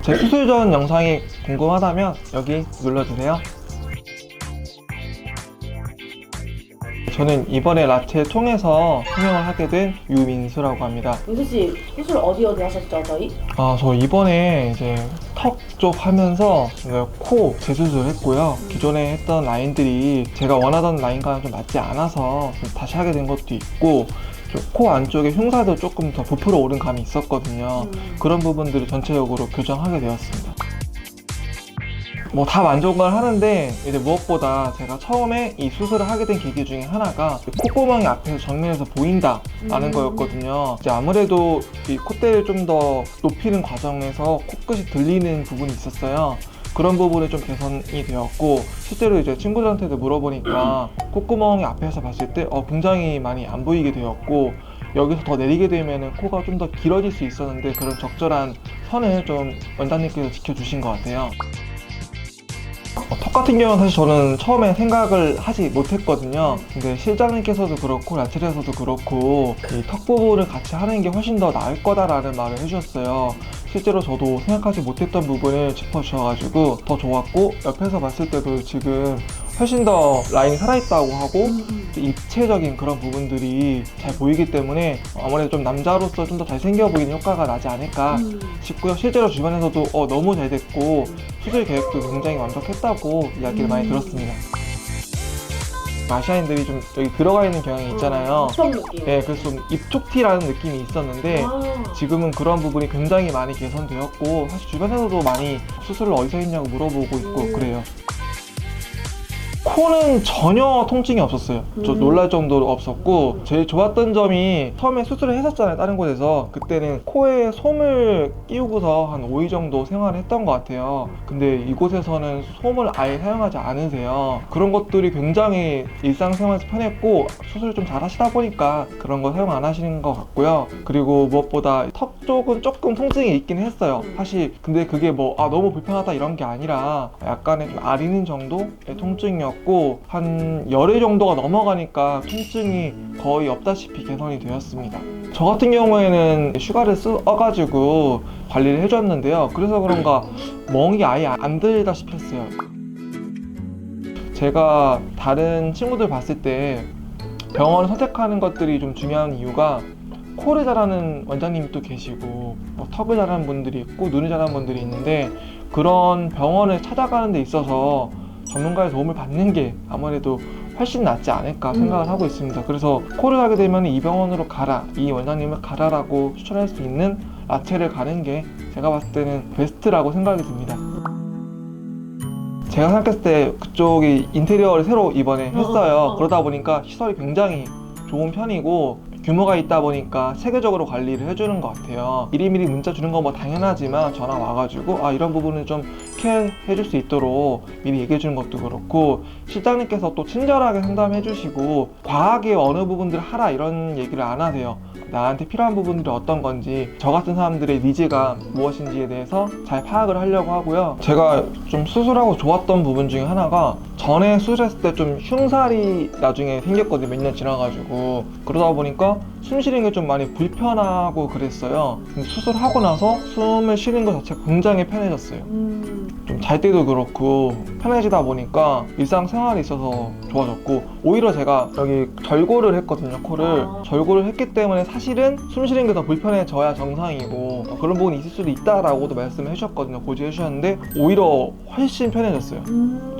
제 수술 전 영상이 궁금하다면 여기 눌러주세요. 저는 이번에 라체 통해서 성형을 하게 된 유민수라고 합니다. 민수씨 수술 어디 하셨죠 저희? 저 이번에 이제 턱 쪽 하면서 코 재수술 했고요. 기존에 했던 라인들이 제가 원하던 라인과는 좀 맞지 않아서 다시 하게 된 것도 있고, 코 안쪽에 흉사도 조금 더 부풀어 오른 감이 있었거든요. 그런 부분들을 전체적으로 교정하게 되었습니다. 뭐 다 만족을 하는데, 이제 무엇보다 제가 처음에 이 수술을 하게 된 계기 중에 하나가 콧구멍이 앞에서 정면에서 보인다 라는 거였거든요. 이제 아무래도 이 콧대를 좀 더 높이는 과정에서 코끝이 들리는 부분이 있었어요. 그런 부분이 좀 개선이 되었고, 실제로 이제 친구들한테도 물어보니까 콧구멍이 앞에서 봤을 때 굉장히 많이 안 보이게 되었고, 여기서 더 내리게 되면 코가 좀 더 길어질 수 있었는데, 그런 적절한 선을 좀 원장님께서 지켜주신 것 같아요. 턱 같은 경우는 사실 저는 처음에 생각을 하지 못했거든요. 근데 실장님께서도 그렇고 라첼에서도 그렇고 이 턱 부분을 같이 하는 게 훨씬 더 나을 거다라는 말을 해주셨어요. 실제로 저도 생각하지 못했던 부분을 짚어주셔가지고 더 좋았고, 옆에서 봤을 때도 지금 훨씬 더 라인이 살아있다고 하고 입체적인 그런 부분들이 잘 보이기 때문에 아무래도 좀 남자로서 좀 더 잘생겨 보이는 효과가 나지 않을까 싶고요. 실제로 주변에서도 너무 잘 됐고 수술 계획도 굉장히 완벽했다고 이야기를 많이 들었습니다. 아시아인들이 좀 여기 들어가 있는 경향이 있잖아요. 처음 느낌. 네, 그래서 좀 입촉티라는 느낌이 있었는데 지금은 그런 부분이 굉장히 많이 개선되었고, 사실 주변에서도 많이 수술을 어디서 했냐고 물어보고 있고 그래요. 코는 전혀 통증이 없었어요. 저 놀랄 정도로 없었고, 제일 좋았던 점이 처음에 수술을 했었잖아요, 다른 곳에서. 그때는 코에 솜을 끼우고서 한 5일 정도 생활을 했던 것 같아요. 근데 이곳에서는 솜을 아예 사용하지 않으세요. 그런 것들이 굉장히 일상생활에서 편했고, 수술을 좀 잘 하시다 보니까 그런 거 사용 안 하시는 것 같고요. 그리고 무엇보다 턱 쪽은 조금 통증이 있긴 했어요, 사실. 근데 그게 뭐 너무 불편하다 이런 게 아니라 약간의 좀 아리는 정도의 통증이었고, 한 열흘 정도가 넘어가니까 통증이 거의 없다시피 개선이 되었습니다. 저 같은 경우에는 슈가를 써가지고 관리를 해줬는데요. 그래서 그런가 멍이 아예 안 들다시피 했어요. 제가 다른 친구들 봤을 때 병원을 선택하는 것들이 좀 중요한 이유가, 코를 잘하는 원장님이 또 계시고 턱을 잘하는 분들이 있고 눈을 잘하는 분들이 있는데, 그런 병원을 찾아가는 데 있어서 전문가의 도움을 받는 게 아무래도 훨씬 낫지 않을까 생각을 하고 있습니다. 그래서 코를 하게 되면 이 병원으로 가라, 이 원장님을 가라라고 추천할 수 있는 라체를 가는 게 제가 봤을 때는 베스트라고 생각이 듭니다. 제가 생각했을 때 그쪽이 인테리어를 새로 이번에 했어요. 그러다 보니까 시설이 굉장히 좋은 편이고 규모가 있다 보니까 체계적으로 관리를 해주는 것 같아요. 미리미리 문자 주는 건 뭐 당연하지만 전화 와가지고 이런 부분을 좀 케어해 줄 수 있도록 미리 얘기해 주는 것도 그렇고, 실장님께서 또 친절하게 상담해 주시고 과하게 어느 부분들을 하라 이런 얘기를 안 하세요. 나한테 필요한 부분들이 어떤 건지, 저 같은 사람들의 니즈가 무엇인지에 대해서 잘 파악을 하려고 하고요. 제가 좀 수술하고 좋았던 부분 중에 하나가, 전에 수술했을 때 좀 흉살이 나중에 생겼거든요, 몇 년 지나가지고. 그러다 보니까 숨 쉬는 게 좀 많이 불편하고 그랬어요. 근데 수술하고 나서 숨을 쉬는 것 자체가 굉장히 편해졌어요. 좀 잘 때도 그렇고 편해지다 보니까 일상생활에 있어서 좋아졌고, 오히려 제가 여기 절골을 했거든요, 코를. 절골을 했기 때문에 사실은 숨 쉬는 게 더 불편해져야 정상이고 그런 부분이 있을 수도 있다라고도 말씀을 해주셨거든요, 고지해 주셨는데 오히려 훨씬 편해졌어요.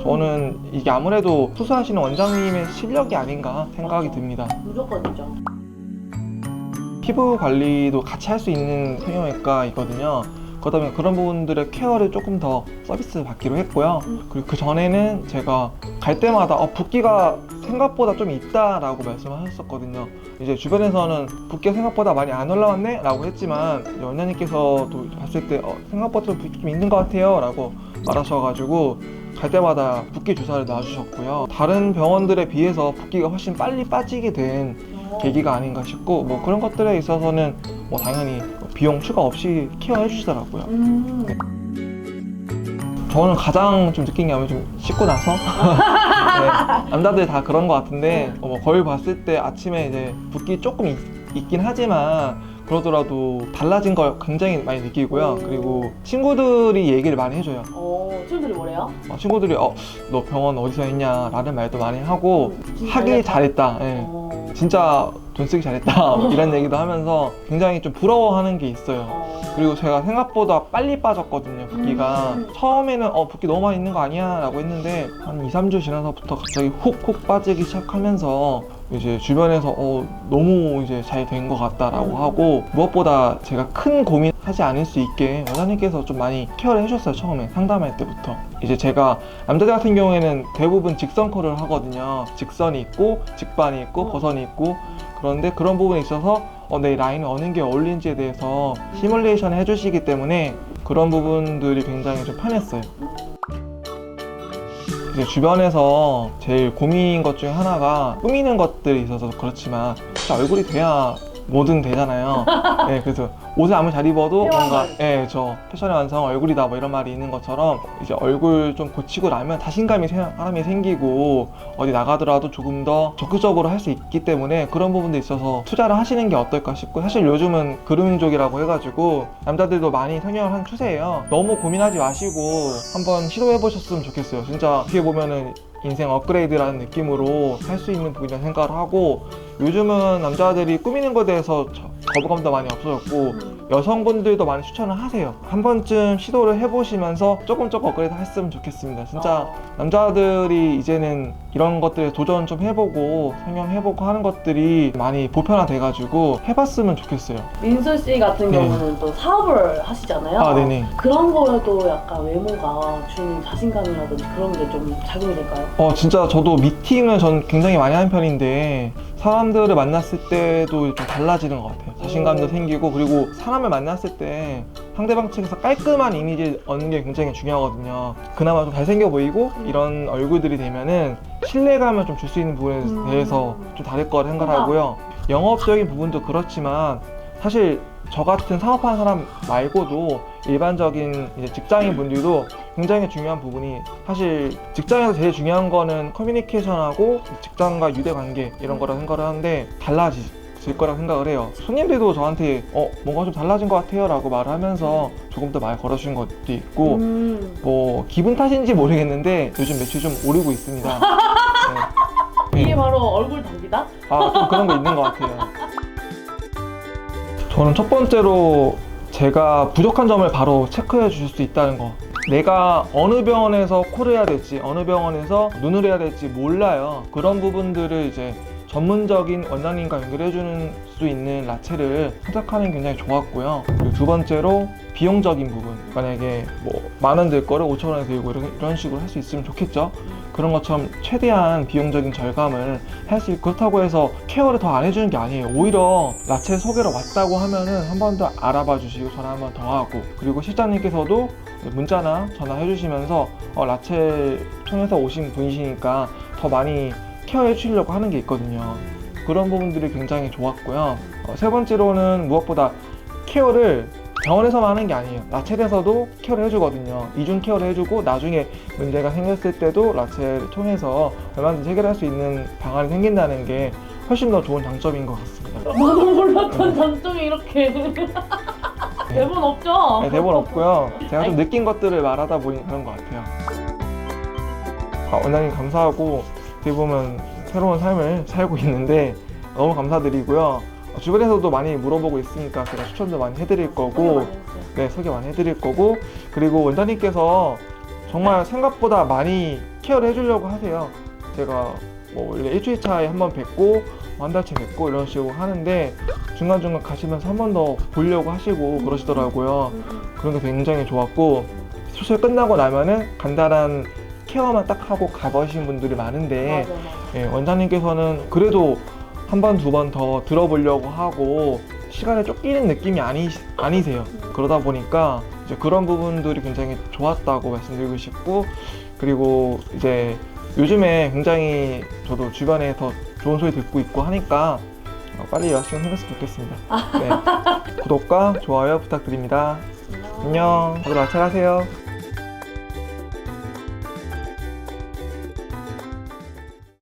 저는 이게 아무래도 수술하시는 원장님의 실력이 아닌가 생각이 듭니다. 무조건이죠. 피부 관리도 같이 할 수 있는 성형외과이거든요. 그러다 보니 그런 부분들의 케어를 조금 더 서비스 받기로 했고요. 그리고 그 전에는 제가 갈 때마다 붓기가 생각보다 좀 있다라고 말씀하셨었거든요. 이제 주변에서는 붓기가 생각보다 많이 안 올라왔네? 라고 했지만, 원장님께서도 봤을 때 생각보다 좀 붓기 좀 있는 것 같아요 라고 말하셔가지고 갈 때마다 붓기 주사를 놔주셨고요. 다른 병원들에 비해서 붓기가 훨씬 빨리 빠지게 된 계기가 아닌가 싶고, 뭐 그런 것들에 있어서는 뭐 당연히 비용 추가 없이 케어해 주시더라고요. 네. 저는 가장 좀 느낀 게 아무래도 좀 씻고 나서 네, 남자들 다 그런 것 같은데 거울 봤을 때 아침에 이제 붓기 조금 있긴 하지만 그러더라도 달라진 걸 굉장히 많이 느끼고요. 그리고 친구들이 얘기를 많이 해줘요. 친구들이 뭐래요? 친구들이 너 병원 어디서 했냐 라는 말도 많이 하고 진짜 하길 잘했다. 예. 진짜 돈 쓰기 잘했다. 이런 얘기도 하면서 굉장히 좀 부러워하는 게 있어요. 그리고 제가 생각보다 빨리 빠졌거든요, 붓기가. 처음에는 붓기 너무 많이 있는 거 아니야? 라고 했는데 한 2, 3주 지나서부터 갑자기 훅훅 빠지기 시작하면서 이제 주변에서 너무 이제 잘 된 것 같다라고 하고, 무엇보다 제가 큰 고민하지 않을 수 있게 원장님께서 좀 많이 케어를 해주셨어요. 처음에 상담할 때부터. 이제 제가 남자들 같은 경우에는 대부분 직선 컬을 하거든요. 직선이 있고 직반이 있고 거선이 있고. 그런데 그런 부분에 있어서 내 라인이 어느 게 어울리는지에 대해서 시뮬레이션을 해주시기 때문에 그런 부분들이 굉장히 좀 편했어요. 이제 주변에서 제일 고민인 것 중에 하나가 꾸미는 것들이 있어서 그렇지만 진짜 얼굴이 돼야 뭐든 되잖아요. 네, 그래서 옷을 아무리 잘 입어도 뭔가 저 패션의 완성 얼굴이다 뭐 이런 말이 있는 것처럼 이제 얼굴 좀 고치고 나면 자신감이 사람이 생기고 어디 나가더라도 조금 더 적극적으로 할 수 있기 때문에 그런 부분도 있어서 투자를 하시는 게 어떨까 싶고, 사실 요즘은 그루밍족이라고 해가지고 남자들도 많이 성형을 하는 추세예요. 너무 고민하지 마시고 한번 시도해 보셨으면 좋겠어요. 진짜 어떻게 보면은 인생 업그레이드라는 느낌으로 할 수 있는 부분이라고 생각을 하고, 요즘은 남자들이 꾸미는 것에 대해서 거부감도 많이 없어졌고 여성분들도 많이 추천을 하세요. 한 번쯤 시도를 해보시면서 조금 업그레이드 했으면 좋겠습니다. 진짜 남자들이 이제는 이런 것들에 도전 좀 해보고 성형해보고 하는 것들이 많이 보편화돼가지고 해봤으면 좋겠어요. 민수 씨 같은 경우는 또 사업을 하시잖아요. 네네. 그런 거에도 약간 외모가 주는 자신감이라든지 그런 게 좀 작용이 될까요? 진짜 저도 미팅을 전 굉장히 많이 하는 편인데 사람들을 만났을 때도 좀 달라지는 것 같아요. 자신감도 생기고, 그리고 사람을 만났을 때 상대방 측에서 깔끔한 이미지를 얻는 게 굉장히 중요하거든요. 그나마 좀 잘생겨 보이고 이런 얼굴들이 되면은 신뢰감을 좀 줄 수 있는 부분에 대해서 좀 다를 거라 생각하고요. 영업적인 부분도 그렇지만 사실 저 같은 사업하는 사람 말고도 일반적인 이제 직장인 분들도 굉장히 중요한 부분이, 사실 직장에서 제일 중요한 거는 커뮤니케이션하고 직장과 유대 관계 이런 거라 생각을 하는데 달라질 거라고 생각을 해요. 손님들도 저한테 뭔가 좀 달라진 것 같아요 라고 말을 하면서 조금 더 말 걸어주신 것도 있고, 뭐 기분 탓인지 모르겠는데 요즘 매출이 좀 오르고 있습니다. 네. 이게 바로 얼굴 단비다? 좀 그런 거 있는 것 같아요. 저는 첫 번째로 제가 부족한 점을 바로 체크해 주실 수 있다는 거. 내가 어느 병원에서 코를 해야 될지, 어느 병원에서 눈을 해야 될지 몰라요. 그런 부분들을 이제 전문적인 원장님과 연결해 줄 수 있는 라체를 선택하는 게 굉장히 좋았고요. 그리고 두 번째로 비용적인 부분, 만약에 뭐 10,000원 들 거를 5,000원에 들고 이런 식으로 할 수 있으면 좋겠죠. 그런 것처럼 최대한 비용적인 절감을 할 수 있고, 그렇다고 해서 케어를 더 안 해주는 게 아니에요. 오히려 라체 소개로 왔다고 하면은 한 번 더 알아봐 주시고 전화 한 번 더 하고, 그리고 실장님께서도 문자나 전화해 주시면서 라체 통해서 오신 분이시니까 더 많이 케어해 주시려고 하는 게 있거든요. 그런 부분들이 굉장히 좋았고요. 세 번째로는 무엇보다 케어를 병원에서만 하는 게 아니에요. 라첼에서도 케어를 해주거든요. 이중 케어를 해주고 나중에 문제가 생겼을 때도 라첼을 통해서 얼마든지 해결할 수 있는 방안이 생긴다는 게 훨씬 더 좋은 장점인 것 같습니다. 나도 몰랐던 장점이 이렇게 대본 없죠? 네, 대본 없고요. 제가 좀 느낀 것들을 말하다 보니 그런 것 같아요. 원장님 감사하고 어떻게 보면 새로운 삶을 살고 있는데 너무 감사드리고요. 주변에서도 많이 물어보고 있으니까 제가 추천도 많이 해드릴 거고, 소개 많이 해드릴 거고, 그리고 원장님께서 정말 생각보다 많이 케어를 해주려고 하세요. 제가 뭐 원래 일주일 차에 한 번 뵙고 한 달째 뵙고 이런 식으로 하는데 중간중간 가시면서 한 번 더 보려고 하시고 그러시더라고요. 그런 게 굉장히 좋았고, 수술 끝나고 나면은 간단한 케어만 딱 하고 가버리신 분들이 많은데 원장님께서는 그래도 한 번, 두 번 더 들어보려고 하고 시간에 쫓기는 느낌이 아니세요. 그러다 보니까 이제 그런 부분들이 굉장히 좋았다고 말씀드리고 싶고, 그리고 이제 요즘에 굉장히 저도 주변에 더 좋은 소리 듣고 있고 하니까 빨리 여자친구 생겼으면 좋겠습니다. 구독과 좋아요 부탁드립니다. 안녕. 다들 마찰하세요.